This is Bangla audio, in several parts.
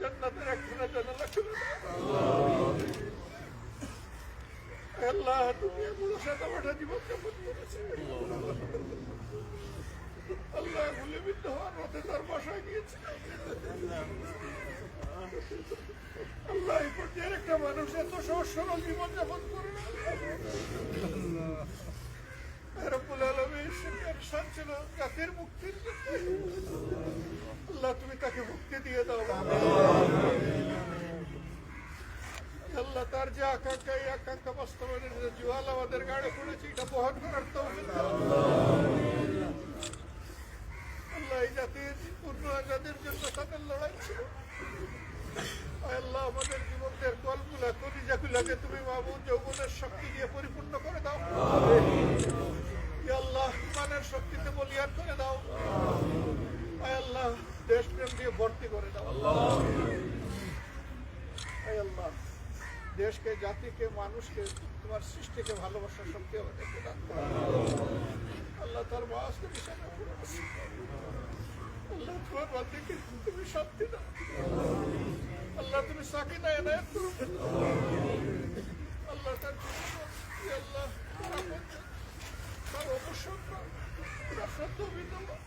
জান্নাতের একখানা জানালা খুলে দাও। আল্লাহ তুমি এগুলো সাদামাটা জীবন যাপন করেছে। আল্লাহ গুলিবিদ্ধ হওয়ার পথে তার বাসায় গিয়েছে। আল্লাহ এই পর্যায়ের একটা মানুষ এত সহজ সরল জীবন যাপন করে না। রব্বুল আলামিন ইরশাদ ছিল জাতির মুক্তির জন্য। আল্লাহ তুমি তাকে মুক্তি দিয়ে দাও। আল্লাহ তার যে আকাঙ্ক্ষা, এই আকাঙ্ক্ষা বাস্তবায়নের যে জোয়াল আমাদের গাড়ে পড়েছে, এটা বহন করার তৌফিক দাও। আল্লাহ এই জাতির পূর্ণ আজাদের জন্য তাদের লড়াই ছিল। আল্লাহ আমাদের যুবকদের কলগুলা কলিজাগুলাকে তুমি মাবুদ যৌবনের শক্তি দিয়ে পরিপূর্ণ করে দাও। আল্লাহ ইমানের শক্তিতে বলিয়ান করে দাও। আল্লাহ দেশপ্রেম দিয়ে ভর্তি করে দাও। আল্লাহ দেশকে, জাতিকে, মানুষকে, তোমার সৃষ্টিকে ভালোবাসার শক্তি আমাদেরকে দান করো। আল্লাহ তার মাসকে বিছানা করে বসে। আল্লাহ তোমার বান্দাকে তুমি শান্তি দাও। আল্লাহ তুমি সাকিনা এনায়েত করো। আল্লাহ তার আল্লাহ তার অবসর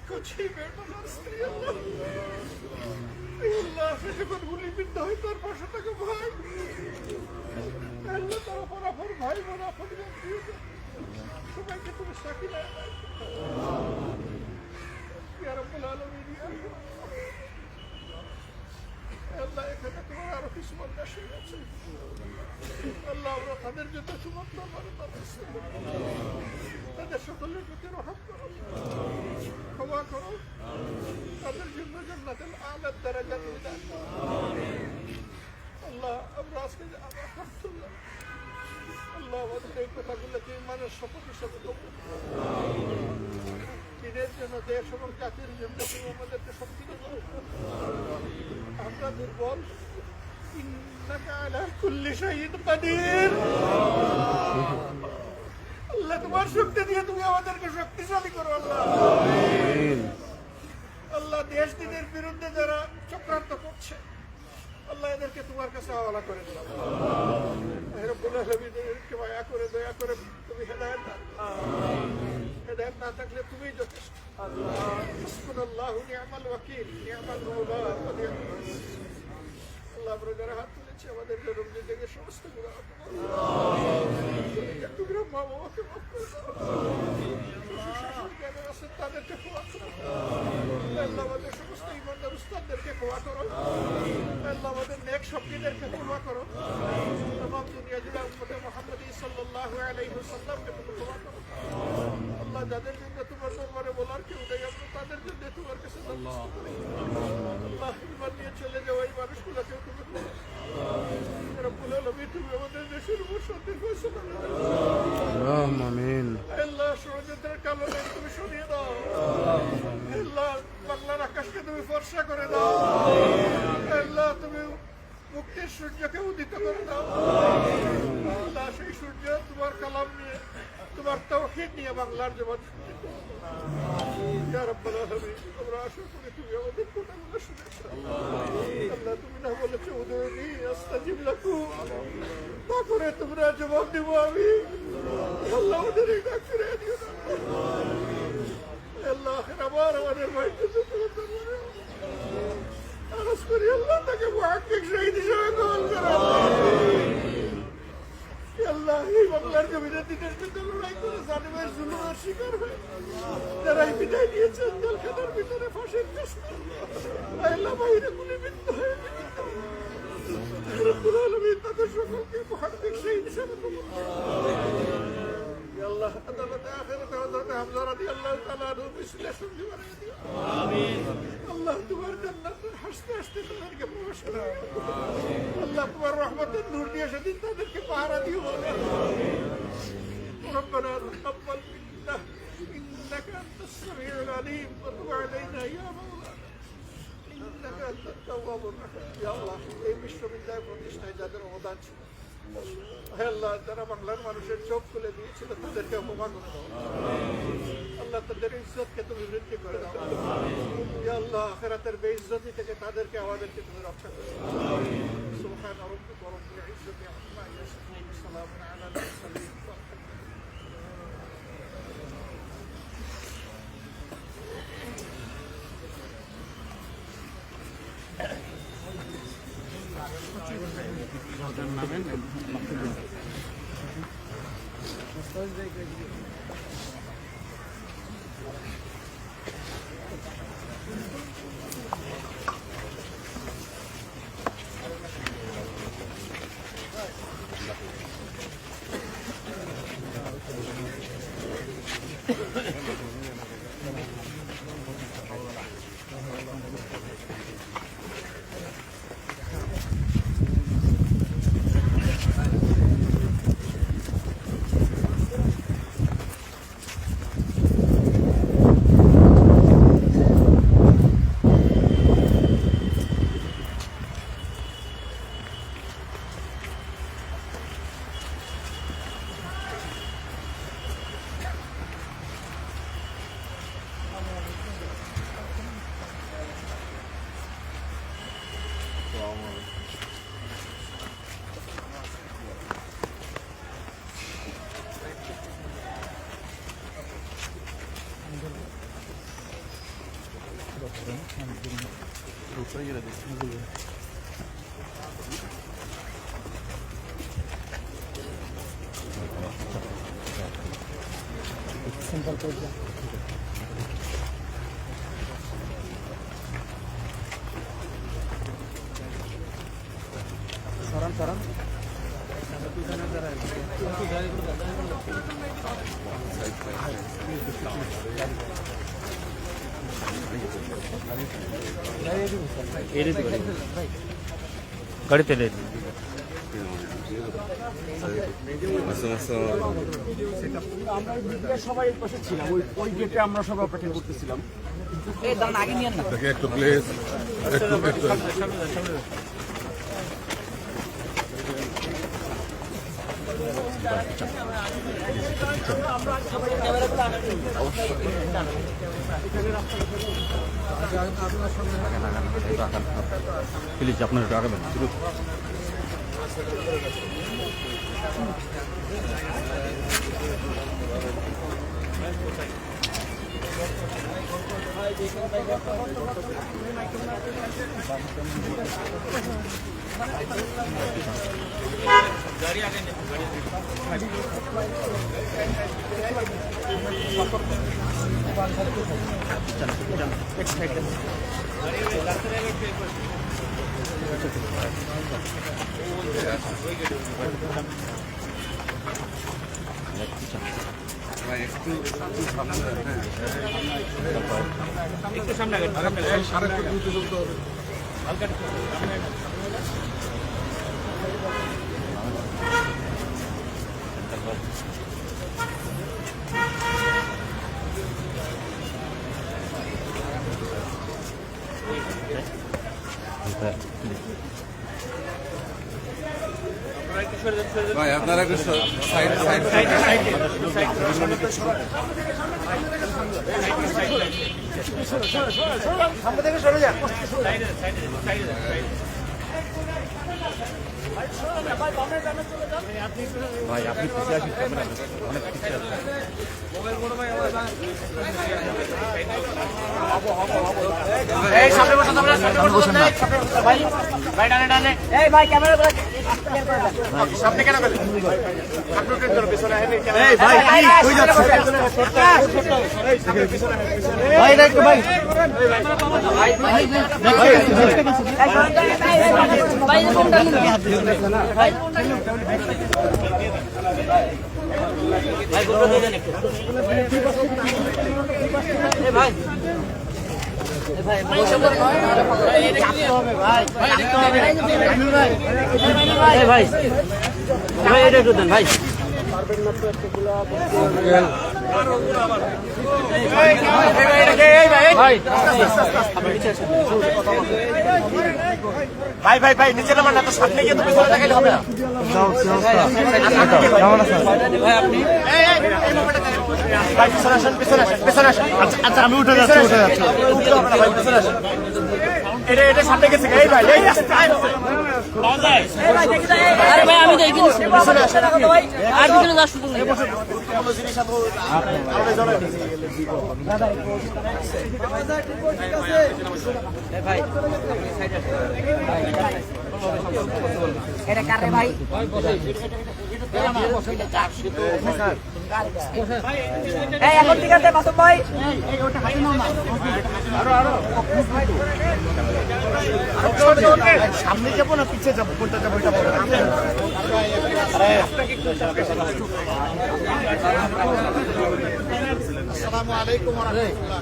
কুচি বেটা স্ত্রী আল্লাহ সে যখন গুলিবিদ্ধ হয় তার পাশে থাকে ভাই। আল্লাহ তার অপর অপর ভাই বোন আপন সবাইকে তুমি সাকিনা এনায়েত করো। ইয়া রাব্বুল আলামিন, আল্লাহ এখানে তোমার আরো কিছু মানুষ আছে। আল্লাহ আমরা তাদের জন্য সুমন্ত তাদের সকলের প্রতি রহম করো, ক্ষমা করো, তাদের জন্য জান্নাতুল আলার দরজা তুমি দান করো। আল্লাহ আমরা আজকে আলহামদুলিল্লাহ আল্লাহ আমাদের এই কথাগুলোকে ইমানের শপথ হিসাবে কবুল করো। দিনের জন্য, দেশ এবং জাতির জন্য তুমি আমাদেরকে শক্তি দাও। আমরা দুর্বল, ইন্নাকা আলা কুল্লি শাইইন কাদির। আল্লাহ তোমার শক্তি দিয়ে তুমি আমাদেরকে শক্তিশালী করো। আল্লাহ আল্লাহ দেশ দিনের বিরুদ্ধে যারা চক্রান্ত করছে, আল্লাহ এদেরকে তোমার কাছে হাওয়ালা করে দিলাম। রব্বুল আলামিন এদেরকে মায়া করে, দয়া করে তুমি হেদায়েত দাও। হেদায়েত না থাকলে তুমি যথেষ্ট। হাসবুনাল্লাহু নি'মাল ওয়াকিল, নি'মাল মাওলা ওয়া নি'মাল নাসির। আল্লাহ আমরা যারা হাত তুলেছি আমাদের জন্য থেকে সমস্ত গুনাহ তুমি মা বাবাকে মাফ করে দাও। তাদেরকে ক্ষমা করো। আল্লাহ আমাদের সমস্ত ইমানদার উস্তাদদেরকে ক্ষমা করো। আল্লাহ আমাদের নেক শক্তিদেরকে ক্ষমা করো। तमाम দুনিয়া জুড়ে উম্মতে মুহাম্মদী সাল্লাল্লাহু আলাইহি ওয়াসাল্লামকে তুমি ক্ষমা করো। আল্লাহ যাদের জন্য তোমার দরবারে বলার কেউ নেই, আমরা তাদের জন্য তোমার কাছে আল্লাহ ইমান নিয়ে চলে যাওয়া এই মানুষগুলোকেও তুমি রব্বুল আলামিন তুমি আমাদের দেশের উপর শান্তির ফয়সালা দাও। আমিন। আল্লাহ ষড়যন্ত্রের কালো মেঘ তুমি সরিয়ে দাও। আল্লাহ বাংলার আকাশকে তুমি ফর্সা করে দাও। আল্লাহ তুমি মুক্তির সূর্যকে উদিত করে দাও। আল্লাহ সেই সূর্য তোমার কালাম নিয়ে, তোমার তাওহীদ নিয়ে বাংলার জবান ইয়া রাব্বাল আলামিন আমরা আশা করি তুমি আমাদের কথাগুলো শুনেছো। আল্লাহ তুমি না বলেছো উদুনি আস্তাজিব লাকুম, তারপরে তোমরা জবাব দিব আমি। আল্লাহ ওদের এই ডাক ফিরে দিও না। আল্লাহ আবার আমাদের ভাইকে আরজ করি আল্লাহ তাকে মুহাক্কিক শহীদ হিসেবে কবুল করো। আল্লাহ এই বাংলার জমিনে দিনের জন্য লড়াই করে জালিমের জুলুমের শিকার হয়ে যারা বিদায় নিয়েছেন জেলখানার ভিতরে ফাঁসির চেষ্টা, আল্লাহ বাইরে গুলিবিদ্ধ হয়ে রব্বুল আলামিন তাদের সকলকে মুহাক্কিক শহীদ হিসেবে কবুল করো। আল্লাহ আদালতে আখিরাতে হযরত হামজা রাদিয়াল্লাহু তাআলা আনহু বিশ্লেষণ বানিয়ে দিও। আমিন। আল্লাহ তোমার জান্নাতে হাসতে হাসতে তাদেরকে প্রবেশ করো। আল্লাহ তোমার রহমতের নূর দিয়ে সেদিন তাদেরকে পাহারা দিও। ربنا تقبل منا إنك أنت السميع العليم وتب علينا يا مولانا إنك أنت التواب الرحيم. يا الله এই বিশ্ববিদ্যালয় প্রতিষ্ঠায় যাদের অবদান ছিল হে আল্লাহ, যারা বাংলার মানুষের চোখ খুলে দিয়েছিল তাদেরকে ক্ষমা করে দাও। আল্লাহ, তাদের ইজ্জতকে তুমি বৃদ্ধি করে দাও। ইয়া আল্লাহ, আখিরাতের বেইজ্জতি থেকে তাদেরকে আমাদেরকে তুমি রক্ষা করো। সুবহান রাব্বিকা রাব্বিল ইজ্জতি আম্মা ইয়াসিফুন, সালামুন আলাল মুরসালিন। গাড়িতে আমরা সবাই পাশে ছিলাম, ওই গেটে আমরা সবাই অপেক্ষা করতেছিলাম। একটু প্লিজ প্লিজ আপনার একটু আগাবেন। ভাই আপনারা একটু সাইড সাইড সামনে থেকে সরে যান। ভাই আপনি পিছিয়ে আসেন, ক্যামেরা অনেক পিছিয়ে আসেন। সামনে কেন গেলেন? আপনি উঠে ধরো, পিছনে আহেন, এই ক্যামেরা। ভাই এটা একটু দেন ভাই। ভাই ভাই ভাই নিচে নামান না তো সামনে গিয়ে তো পিছনে দেখাইলে হবে না ভাই পিছনে আসেন পিছনে আসেন আচ্ছা আমি উঠে যাচ্ছি এটা সামনে গেছে এই ভাই এই আরে ভাই আমি দেখি ভাই আর পিছনে যাস শুধু এটা কারে ভাই এই এখন ঠিক আছে মাসুম ভাই সামনে যাবো না পিছিয়ে যাবো কোনটা যাবো এটা বলো আসসালামু আলাইকুম ওয়া রাহমাতুল্লাহ।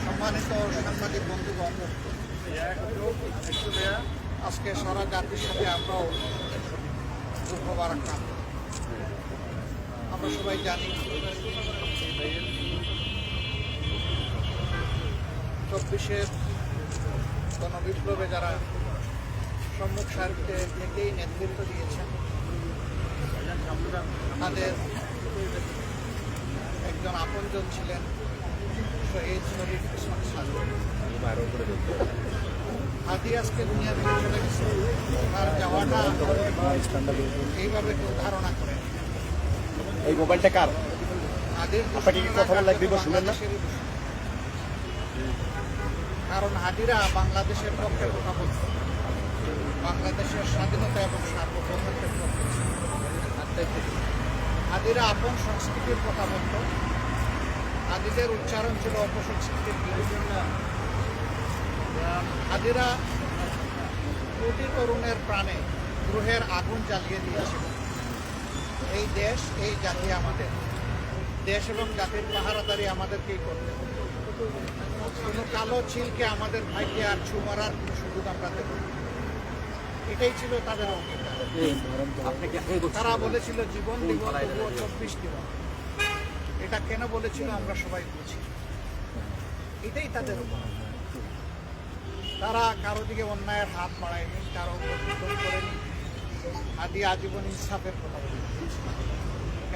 সম্মানিত সাংবাদিক বন্ধুগণ, আজকে সারা জাতির সাথে আমরাও দুঃখ বারাক্রান্ত। আমরা সবাই জানি 24-এর গণবিপ্লবে যারা সম্মুখ সারিতে থেকেই নেতৃত্ব দিয়েছেন তাদের একজন আপনজন ছিলেন শহীদ শরীফ ওসমান সাজু। হাদি আজকে দুনিয়া থেকে চলে গেছে, তার যাওয়াটা এইভাবে কেউ ধারণা করে। এই মোবাইলটা কার? হাদির আপনাকে কি কথা বলা লাগবে শুনেন না? কারণ হাদিরা বাংলাদেশের পক্ষে কথা বলছে, বাংলাদেশের স্বাধীনতা এবং সার্বভৌমত্বের পক্ষে। হাদিরা আপন সংস্কৃতির কথা বলত, হাদিদের উচ্চারণ ছিল অপসংস্কৃতির বিরুদ্ধে। হাদিরা কোটি তরুণের প্রাণে গ্রহের আগুন জ্বালিয়ে দিয়েছিল। এই দেশ, এই জাতি আমাদের দেশ এবং জাতির পাহারাদারি আমাদেরকেই করতে হবে। কোনো কালো চিলকে আমাদের ভাইকে আর ছু মারার কোনো সুযোগ আমরা দেব না। এটাই ছিল তাদের অঙ্গীকার। তারা বলেছিল জীবন দিব, তবুও 24 দিব। এটা কেন বলেছিল আমরা সবাই বুঝি। এটাই তাদের উপর। তারা কারো দিকে অন্যায়ের হাত বাড়ায়নি, কারো প্রতিশোধ করেনি। আদি আজীবন ইনসাফের কথা বলেছে।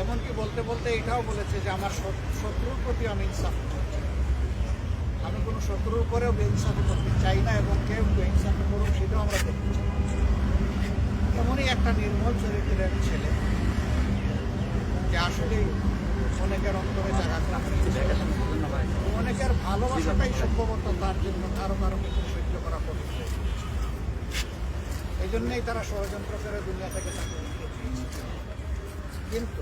এমনকি বলতে বলতে এটাও বলেছে যে আমার শত্রুর প্রতি আমি ইনসাফ করছি। আমি কোনো শত্রুর উপরেও বেইনসাফি করতে চাই না এবং কেউ বেইনসাফি করুক সেটাও আমরা দেখতে চাই। এমনই একটা নির্মল চরিত্রের ছেলে যে আসলে অনেকের অন্তরে জায়গা করে নিয়েছে। অনেকের ভালোবাসাটাই সম্ভবত তার জন্য কারো কিছু সহ্য করা কঠিন হয়ে গেছে। এই জন্যই তারা ষড়যন্ত্র করে দুনিয়া থেকে তাকে উঠিয়ে দিয়েছে। কিন্তু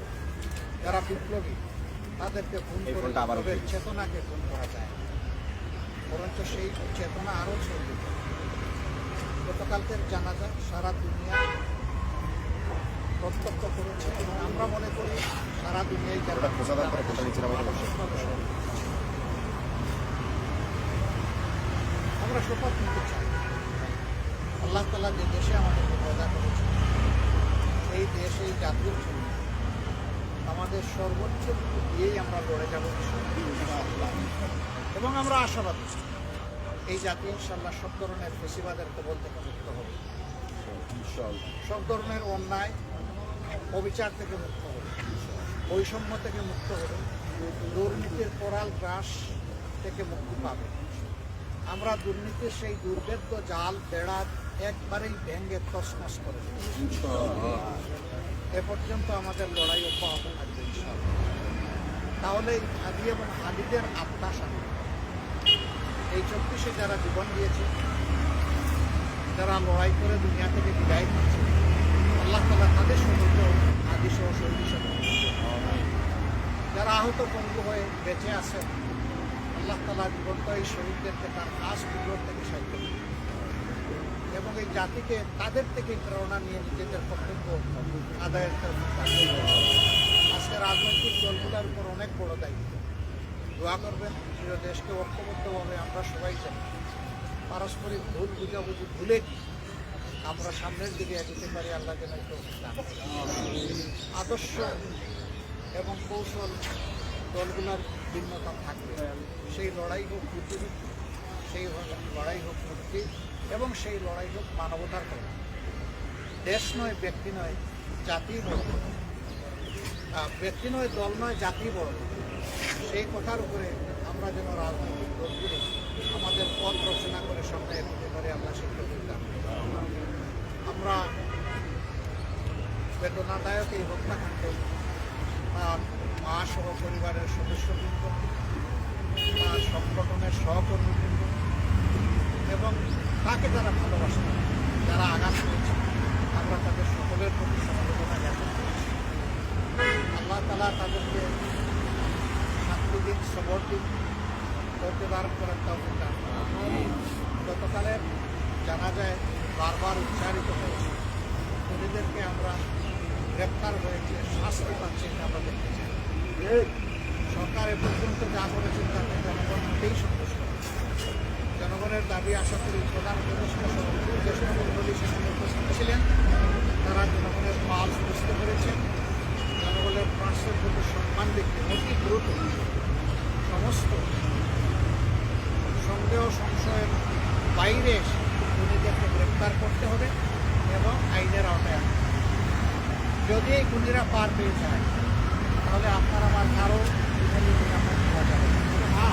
যারা বিপ্লবী তাদেরকে খুন করে বিপ্লবের চেতনাকে খুন করা যায় না, বরঞ্চ সেই চেতনা আরও ছড়িয়ে পড়ে। গতকালকের জানাজা সারা দুনিয়া প্রত্যক্ষ করেছে এবং আমরা মনে করি সারা দুনিয়ায় যারা আমরা শপথ নিতে চাই আল্লাহ তাআলা যে দেশে আমাদেরকে পয়দা করেছে এই দেশ, এই জাতির জন্য আমাদের সর্বোচ্চ দিয়েই আমরা লড়ে যাব এবং আমরা আশাবাদী এই জাতি ইনশাল্লাহ সব ধরনের ফেসিবাদের কবল থেকে মুক্ত হবে, সব ধরনের অন্যায় অবিচার থেকে মুক্ত হবে, বৈষম্য থেকে মুক্ত হবে, দুর্নীতির করাল গ্রাস থেকে মুক্তি পাবে। আমরা দুর্নীতির সেই দুর্ভেদ্য জাল বেড়া একবারেই ভেঙে তছনছ করে দেব। এ পর্যন্ত আমাদের লড়াই অব্যাহত থাকবে ইনশাআল্লাহ। তাহলে হাদি এবং হাদিদের আত্মা শান্তি। এই 24-এ যারা জীবন দিয়েছে, যারা লড়াই করে দুনিয়া থেকে বিদায় নিচ্ছে, আল্লাহ তাআলা তাদের সমুদ্র হাদি সহ শহীদ হিসেবে যারা আহত পঙ্গু হয়ে বেঁচে আছেন, আল্লাহ তাআলা জীবন্ত এই শহীদদেরকে তার কাজ বিগ্রহ থেকে সাহায্য করবে এবং এই জাতিকে তাদের থেকে প্রেরণা নিয়ে নিজেদের কর্তব্য আদায়ের আজকে রাজনৈতিক দলগুলোর উপর অনেক বড় দায়িত্ব। দোয়া করবেন প্রিয় দেশকে ঐক্যবদ্ধভাবে আমরা সবাই চাই পারস্পরিক ভুল বুঝাবুঝি ভুলে আমরা সামনের দিকে এগোতে পারি। আল্লাহ যেন এই তৌফিক দান করেন। আদর্শ এবং কৌশল দলগুলোর ভিন্নতা থাকবে, সেই লড়াই হোক বুদ্ধির, সেই লড়াই হোক মুক্তি, এবং সেই লড়াই হোক মানবতার পথে। দেশ নয়, ব্যক্তি নয়, জাতি বড়, ব্যক্তি নয়, দল নয়, জাতি বড়। সেই কথার উপরে আমরা যেন রাজনৈতিক দলগুলো আমাদের পথ রচনা করে সামনে এগোতে পারি। আমরা সেই তৌফিক দান করেন। আমরা বেদনাদায়ক এই হত্যাকাণ্ড মা সহ পরিবারের সদস্যবৃন্দ, তার সংগঠনের সহকর্মীবৃন্দ এবং তাকে যারা ভালোবাসেন, যারা আঘাত করেছে, আমরা তাদের সকলের প্রতি সমবেদনা জ্ঞাপন করছি। আল্লাহ তাআলা তাদেরকে শান্তি দিন, সবর দিন, করতে ধারণ করার তৌফিক দান করেন। গতকালের জানাজায় বারবার উচ্চারিত হয়েছে, খুনিদেরকে আমরা গ্রেপ্তার হয়েছে, শাস্তি পাচ্ছে, এটা আমরা দেখতে চাই। সরকার এ পর্যন্ত যা করেছেন তাতে জনগণ মোটেই সন্তুষ্ট। জনগণের দাবি আশা করি প্রধান উপদেষ্টা সহ জ্যেষ্ঠ মন্ডলী সেখানে উপস্থিত ছিলেন। তারা জনগণের পালস বুঝতে পেরেছেন। জনগণের প্রাণের প্রতি সম্মান দেখতে অতি দ্রুত সমস্ত সন্দেহ সংশয়ের বাইরে এসে খুনিদেরকে গ্রেপ্তার করতে হবে এবং আইনের আওতায় আনতে হবে। যদি এই খুনিরা পার পেয়ে যায় তাহলে আপনার আমার কারো নিরাপদ পাওয়া যাবে না।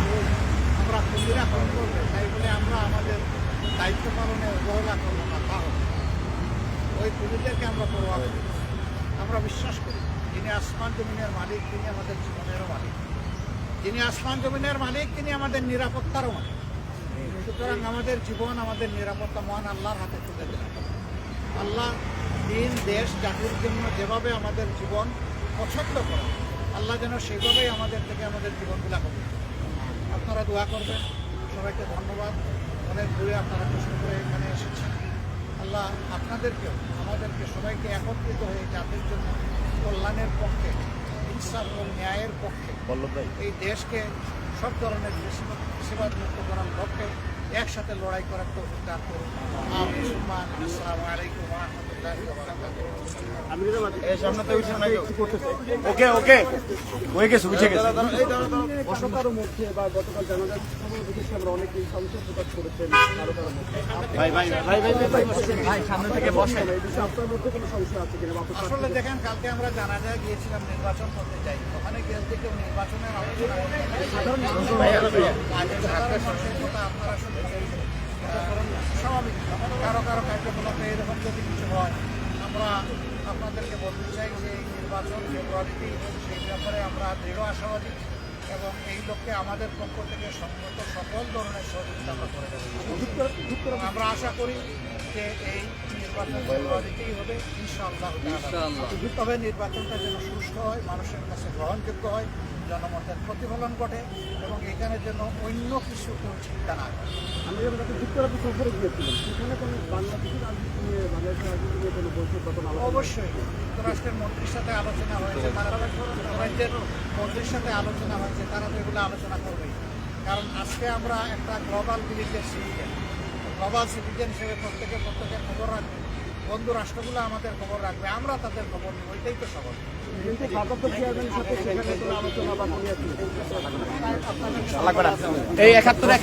আমরা খুনিরা খুন করবে তাই বলে আমরা আমাদের দায়িত্ব পালনে অবহেলা করবো না, তা হবে। ওই খুনিদেরকে আমরা পরোয়া করি। আমরা বিশ্বাস করি যিনি আসমান জমিনের মালিক তিনি আমাদের জীবনেরও মালিক, যিনি আসমান জমিনের মালিক তিনি আমাদের নিরাপত্তারও মালিক। সুতরাং আমাদের জীবন, আমাদের নিরাপত্তা মহান আল্লাহর হাতে তুলে দেন। আল্লাহ দিন, দেশ, জাতির জন্য যেভাবে আমাদের জীবন পছন্দ করেন, আল্লাহ যেন সেইভাবেই আমাদের থেকে আমাদের জীবনগুলো কমে। আপনারা দোয়া করবেন। সবাইকে ধন্যবাদ। অনেক দূরে আপনারা কষ্ট করে এখানে এসেছেন। আল্লাহ আপনাদেরকেও আমাদেরকে সবাইকে একত্রিত হয়ে জাতির জন্য কল্যাণের পক্ষে, ইনসাফ এবং ন্যায়ের পক্ষে এই দেশকে সব ধরনের বেশিরভাগ মুক্ত করার লক্ষ্যে একসাথে লড়াই করার তৌফিক দান করুন। আমিন। আসসালামু আলাইকুম ওয়া রাহমাতুল্লাহি ওয়া বারাকাতুহু। ওকে ওকে হয়ে গেছে, বুঝে গেছে। কারো মধ্যে বা গতকাল জানাজার খবর দেখেছি আমরা অনেকেই সংশয় প্রকাশ করেছেন কারো কারো মধ্যে। ভাই ভাই ভাই ভাই ভাই সামনে থেকে বসেন। এই বিষয়ে আপনার মধ্যে কোনো সংশয় আছে কিনা? আসলে দেখেন, কালকে আমরা জানাজায় গিয়েছিলাম নির্বাচন করতে যাই, ওখানে গেলে কেউ নির্বাচনের আলোচনা সাধারণ মানুষের কথা আপনারা শুনেছেন। স্বাভাবিক কারো কারো কার্যকলাপে এরকম যদি কিছু হয়, আমরা আপনাদেরকে বলতে চাই যে এই নির্বাচন ফেব্রুয়ারিতেই সেই ব্যাপারে আমরা দৃঢ় আশাবাদী এবং এই লক্ষ্যে আমাদের পক্ষ থেকে সংগত সকল ধরনের সহযোগিতা আমরা করে দেবো। আমরা আশা করি যে এই নির্বাচন ফেব্রুয়ারিতেই হবে ইনশাআল্লাহ। তবে নির্বাচনটা যেন সুষ্ঠু হয়, মানুষের কাছে গ্রহণযোগ্য হয়, জনমতের প্রতিফলন ঘটে এবং এখানে যেন অন্য কিছু কেউ চিন্তা না করে। আমি যুক্তরাজ্য সফরে গিয়েছিলাম, সেখানে কোনো বাংলাদেশের রাজনীতি নিয়ে, বাংলাদেশের রাজনীতি নিয়ে কোনো বৈঠক বা কোনো আলোচনা? অবশ্যই যুক্তরাষ্ট্রের মন্ত্রীর সাথে আলোচনা হয়েছে, তারা রাজ্যের মন্ত্রীর সাথে আলোচনা হয়েছে, তারা তো এগুলো আলোচনা করবেই। কারণ আজকে আমরা একটা গ্লোবাল ভিলেজের সিটিজেন, গ্লোবাল সিটিজেন হিসেবে প্রত্যেকের খবর রাখবে, বন্ধু রাষ্ট্রগুলো আমাদের খবর রাখবে, আমরা তাদের খবর নেব, এটাই তো সবল। কিন্তু ভারপ্রাপ্ত চেয়ারম্যানের সাথে সেখানে কোনো আলোচনা বা কোনো এই ৭১